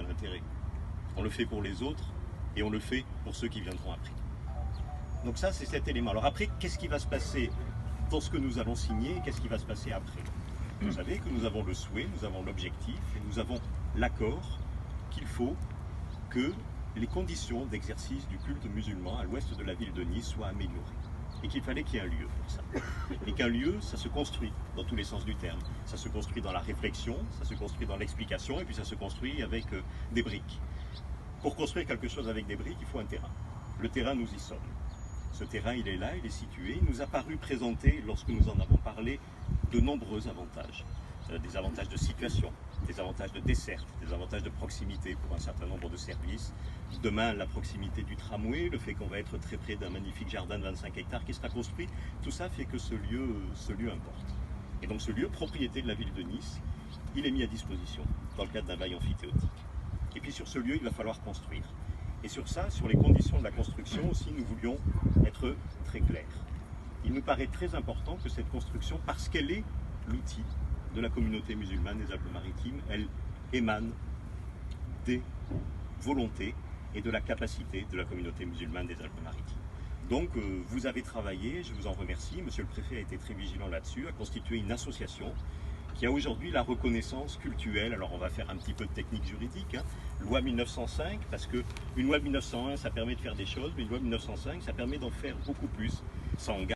aucun intérêt. On le fait pour les autres et on le fait pour ceux qui viendront après. Donc ça, c'est cet élément. Alors après, qu'est-ce qui va se passer dans ce que nous allons signer et qu'est-ce qui va se passer après? Vous savez que nous avons le souhait, nous avons l'objectif et nous avons l'accord qu'il faut que les conditions d'exercice du culte musulman à l'ouest de la ville de Nice soient améliorées. Et qu'il fallait qu'il y ait un lieu pour ça. Et qu'un lieu, ça se construit dans tous les sens du terme. Ça se construit dans la réflexion, ça se construit dans l'explication, et puis ça se construit avec des briques. Pour construire quelque chose avec des briques, il faut un terrain. Le terrain, nous y sommes. Ce terrain, il est là, il est situé. Il nous a paru présenter, lorsque nous en avons parlé, de nombreux avantages. Des avantages de situation, des avantages de desserte, des avantages de proximité pour un certain nombre de services. Demain, la proximité du tramway, le fait qu'on va être très près d'un magnifique jardin de 25 hectares qui sera construit, tout ça fait que ce lieu importe. Et donc ce lieu, propriété de la ville de Nice, il est mis à disposition dans le cadre d'un bail amphithéotique. Et puis sur ce lieu, il va falloir construire. Et sur ça, sur les conditions de la construction aussi, nous voulions être très clairs. Il nous paraît très important que cette construction, parce qu'elle est l'outil de la communauté musulmane des Alpes-Maritimes, elle émane des volontés et de la capacité de la communauté musulmane des Alpes-Maritimes. Donc vous avez travaillé, je vous en remercie, monsieur le préfet a été très vigilant là-dessus, a constitué une association qui a aujourd'hui la reconnaissance cultuelle. Alors on va faire un petit peu de technique juridique, hein. Loi 1905, parce qu'une loi 1901 ça permet de faire des choses, mais une loi 1905 ça permet d'en faire beaucoup plus. Ça engage